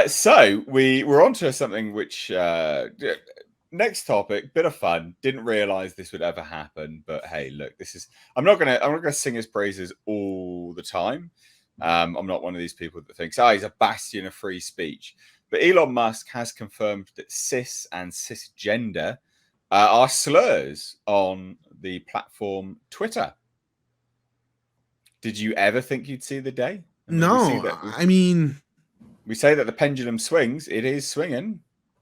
So we're on to something which next topic, bit of fun. Didn't realize this would ever happen, but hey, look, this is. I'm not gonna sing his praises all the time. I'm not one of these people that thinks, he's a bastion of free speech. But Elon Musk has confirmed that cis and cisgender are slurs on the platform Twitter. Did you ever think you'd see the day? No, I mean, we say that the pendulum swings. It is swinging.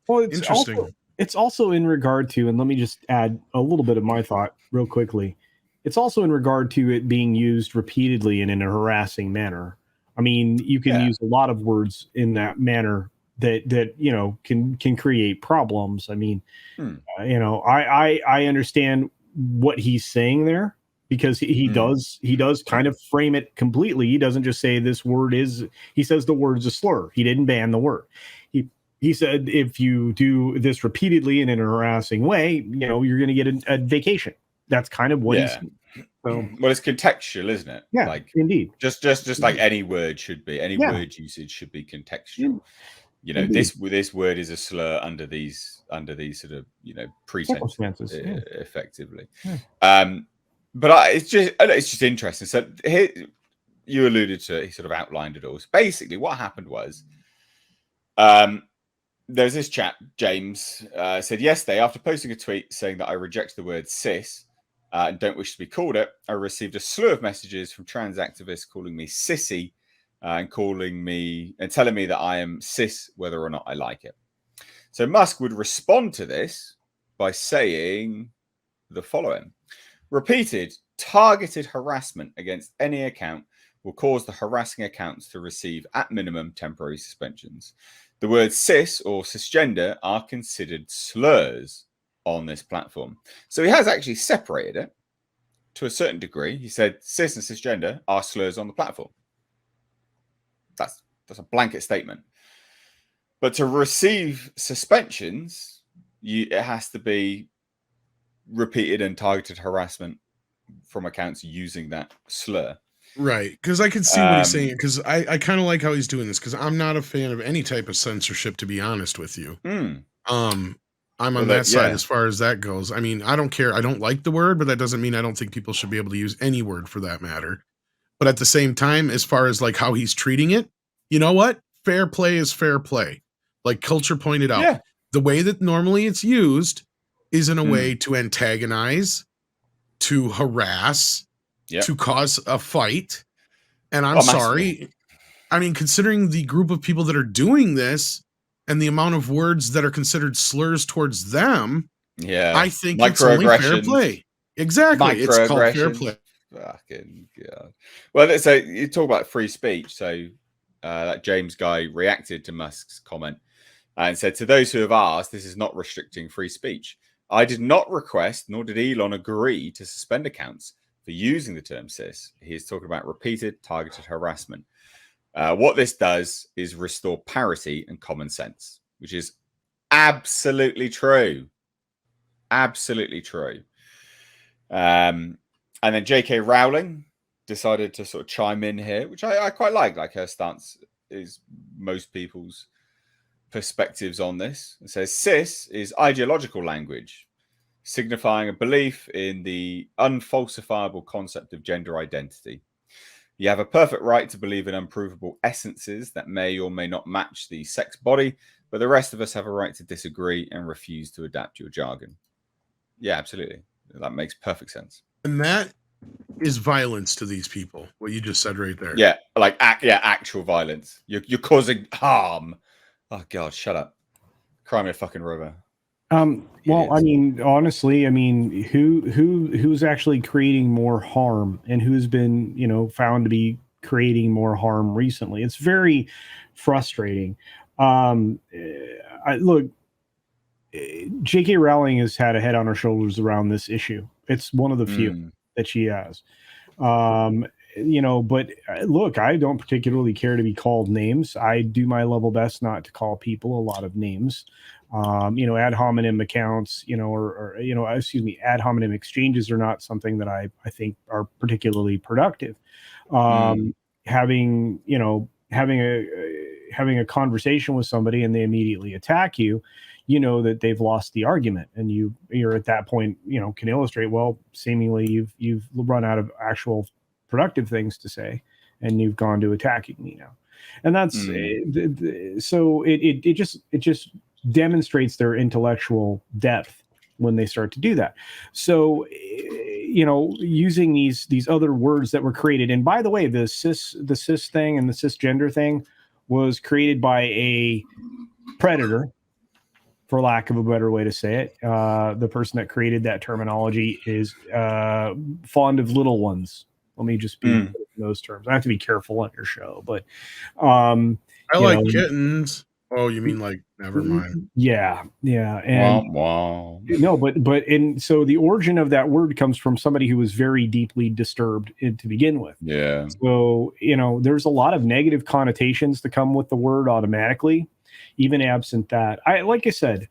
Well, interesting. It's also in regard to, and let me just add a little bit of my thought real quickly. It's also in regard to it being used repeatedly and in a harassing manner. I mean, you can use a lot of words in that manner that you know can create problems. I mean, you know, I understand what he's saying there, because he does kind of frame it completely. He doesn't just say this word is. He says the word is a slur. He didn't ban the word. He said if you do this repeatedly and in a harassing way, you know, you're going to get a vacation. That's kind of what he's. So, well, it's contextual, isn't it? Yeah, like indeed. Just like any word should be. Any word usage should be contextual. You know, this word is a slur under these sort of, you know, pretenses, effectively. But it's just interesting. So here you alluded to it. He sort of outlined it all. So basically, what happened was, there's this chap, James, said yesterday, after posting a tweet saying that I reject the word cis and don't wish to be called it, I received a slew of messages from trans activists calling me sissy and telling me that I am cis whether or not I like it. So Musk would respond to this by saying the following: repeated targeted harassment against any account will cause the harassing accounts to receive at minimum temporary suspensions. The words cis or cisgender are considered slurs on this platform. So he has actually separated it to a certain degree. He said cis and cisgender are slurs on the platform. That's a blanket statement. But to receive suspensions, it has to be repeated and targeted harassment from accounts using that slur. Right, because I can see what he's saying, because I kind of like how he's doing this, because I'm not a fan of any type of censorship, to be honest with you. I'm on that side as far as that goes. I mean, I don't care. I don't like the word, but that doesn't mean I don't think people should be able to use any word for that matter. But at the same time, as far as like how he's treating it, you know what? Fair play is fair play. Like Culture pointed out, the way that normally it's used is in a way to antagonize, to harass, to cause a fight. And I'm sorry. I mean, considering the group of people that are doing this and the amount of words that are considered slurs towards them, I think it's only fair play. Exactly. It's called fair play. Fucking God. Well, so you talk about free speech. So that James guy reacted to Musk's comment and said, to those who have asked, this is not restricting free speech. I did not request, nor did Elon agree to suspend accounts for using the term cis. He is talking about repeated targeted harassment. What this does is restore parity and common sense, which is absolutely true. Absolutely true. And then J.K. Rowling decided to sort of chime in here, which I quite like. Like, her stance is most people's perspectives on this. It says cis is ideological language, signifying a belief in the unfalsifiable concept of gender identity. You have a perfect right to believe in unprovable essences that may or may not match the sex body, but the rest of us have a right to disagree and refuse to adapt your jargon. Yeah, absolutely. That makes perfect sense. And that is violence to these people, what you just said right there. Yeah, like actual violence. You're causing harm. Oh, God, shut up. Cry me a fucking river. Well, I mean, honestly, I mean, who's actually creating more harm, and who's been, you know, found to be creating more harm recently? It's very frustrating. Look, J.K. Rowling has had a head on her shoulders around this issue. It's one of the few that she has. You know, but look, I don't particularly care to be called names. I do my level best not to call people a lot of names. You know, ad hominem accounts, you know, or you know, excuse me, ad hominem exchanges are not something that I think are particularly productive. Having having a conversation with somebody and they immediately attack you, you know that they've lost the argument, and you're at that point, can illustrate, well, seemingly you've run out of actual productive things to say, and you've gone to attacking me now. And that's so it just demonstrates their intellectual depth when they start to do that. So using these other words that were created, and by the way, the cis thing and the cisgender thing was created by a predator, for lack of a better way to say it. The person that created that terminology is fond of little ones. Let me just be in those terms. I have to be careful on your show, but I like kittens. Oh, you mean like, never mind. Yeah. And no, but so the origin of that word comes from somebody who was very deeply disturbed to begin with. Yeah. So, there's a lot of negative connotations to come with the word automatically, even absent that. Like I said,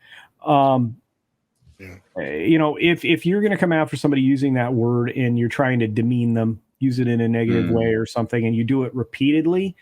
if you're going to come after somebody using that word and you're trying to demean them, use it in a negative way or something, and you do it repeatedly,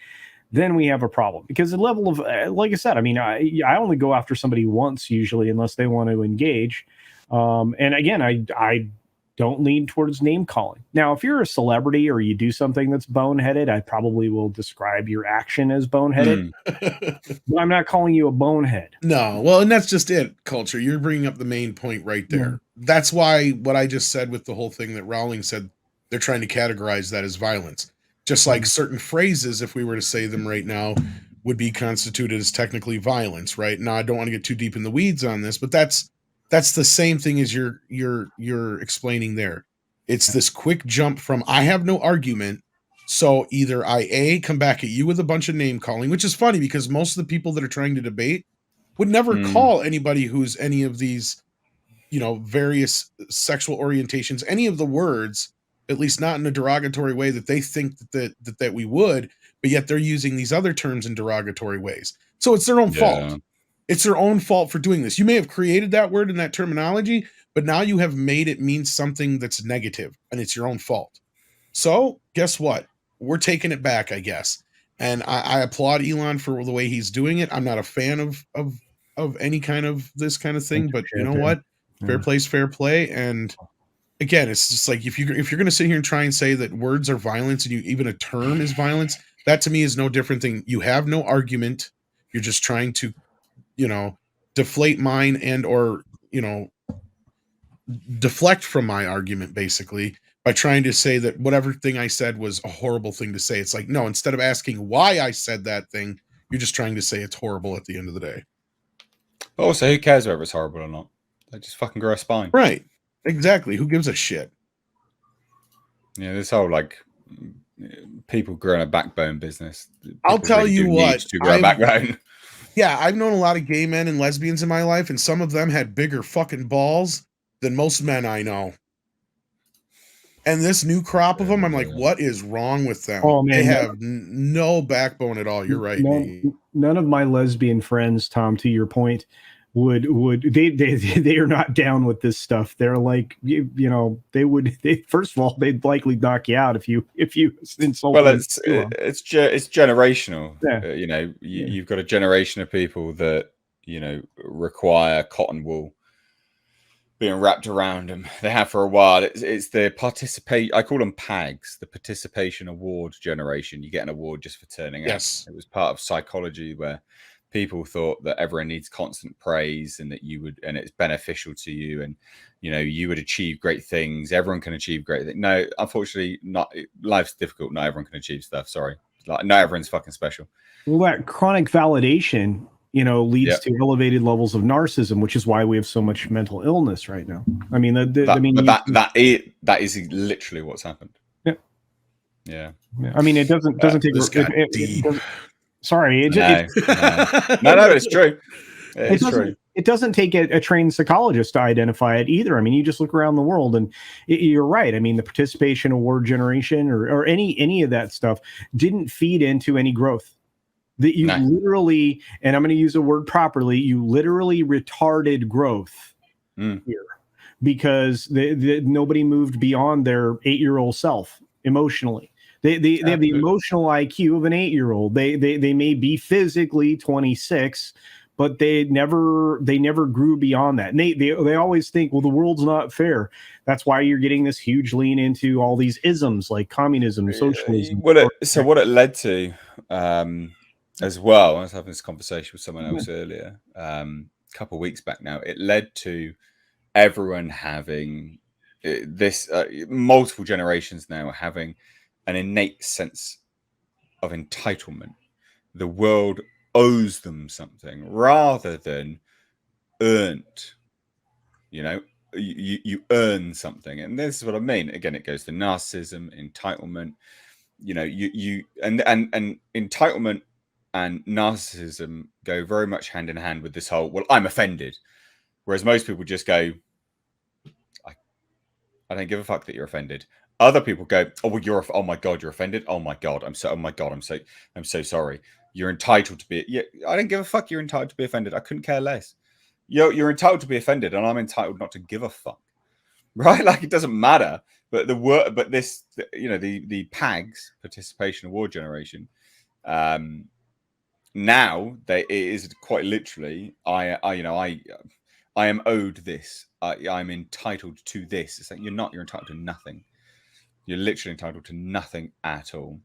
then we have a problem. Because the level of, like I said, I mean, I only go after somebody once usually, unless they want to engage. And again, I don't lean towards name calling. Now, if you're a celebrity or you do something that's boneheaded, I probably will describe your action as boneheaded. But I'm not calling you a bonehead. No, well, and that's just it, Culture. You're bringing up the main point right there. Yeah. That's why what I just said with the whole thing that Rowling said, they're trying to categorize that as violence. Just like certain phrases, if we were to say them right now, would be constituted as technically violence, right? Now, I don't want to get too deep in the weeds on this, but that's the same thing as you're explaining there. It's this quick jump from, I have no argument, so either I come back at you with a bunch of name calling, which is funny because most of the people that are trying to debate would never call anybody who's any of these, various sexual orientations, any of the words, at least not in a derogatory way that they think that we would, but yet they're using these other terms in derogatory ways. So it's their own fault. It's their own fault for doing this. You may have created that word and that terminology, but now you have made it mean something that's negative, and it's your own fault. So guess what? We're taking it back, I guess. And I applaud Elon for the way he's doing it. I'm not a fan of any kind of this kind of thing, but you know what? Fair play's fair play. And again, it's just like, if you're going to sit here and try and say that words are violence, and even a term is violence, that to me is no different than you have no argument. You're just trying to, deflate mine and or, deflect from my argument, basically, by trying to say that whatever thing I said was a horrible thing to say. It's like, no, instead of asking why I said that thing, you're just trying to say it's horrible at the end of the day. Also, who cares whether it's horrible or not? They just fucking grow a spine. Right. Exactly. Who gives a shit? Yeah, this whole people growing a backbone business. I'll tell you what. To grow a backbone. Yeah, I've known a lot of gay men and lesbians in my life, and some of them had bigger fucking balls than most men I know. And this new crop of them, I'm like, what is wrong with them? Oh, man, they have no backbone at all. You're right. None of my lesbian friends, Tom, to your point, would they are not down with this stuff. They're like, they first of all, they'd likely knock you out if you insult them. Well, it's generational. Yeah. You've got a generation of people that require cotton wool being wrapped around them. They have for a while. It's the participate. I call them PAGs, the participation award generation. You get an award just for turning up. Yes, it was part of psychology where people thought that everyone needs constant praise and that and it's beneficial to you, and you would achieve great things. Everyone can achieve great things. No, unfortunately, not. Life's difficult. Not everyone can achieve stuff. Sorry, not everyone's fucking special. Well, that chronic validation, leads to elevated levels of narcissism, which is why we have so much mental illness right now. I mean, that is literally what's happened. Yeah. I mean, it doesn't take. Sorry. No, it's true. It's true. It doesn't take a trained psychologist to identify it either. I mean, you just look around the world and you're right. I mean, the participation award generation or any of that stuff didn't feed into any growth. That you literally, and I'm going to use the word properly, you literally retarded growth here because nobody moved beyond their 8-year-old self emotionally. They have the emotional IQ of an 8-year-old. They may be physically 26, but they never grew beyond that. And they always think, well, the world's not fair. That's why you're getting this huge lean into all these isms like communism, socialism. What it led to, as well, I was having this conversation with someone else earlier, a couple of weeks back now. It led to everyone having this, multiple generations now having an innate sense of entitlement. The world owes them something rather than earned. You know, you earn something, and this is what I mean. Again, it goes to narcissism, entitlement. You know, you and entitlement and narcissism go very much hand in hand with this whole, well, I'm offended. Whereas most people just go, I don't give a fuck that you're offended. Other people go, oh, well, oh my God, you're offended. Oh my God, I'm so sorry. You're entitled to be. Yeah, I don't give a fuck. You're entitled to be offended. I couldn't care less. You're entitled to be offended, and I'm entitled not to give a fuck. Right? Like, it doesn't matter. But this, you know, the PAGs, Participation Award Generation, now it is quite literally, I am owed this. I'm entitled to this. It's like, you're not. You're entitled to nothing. You're literally entitled to nothing at all.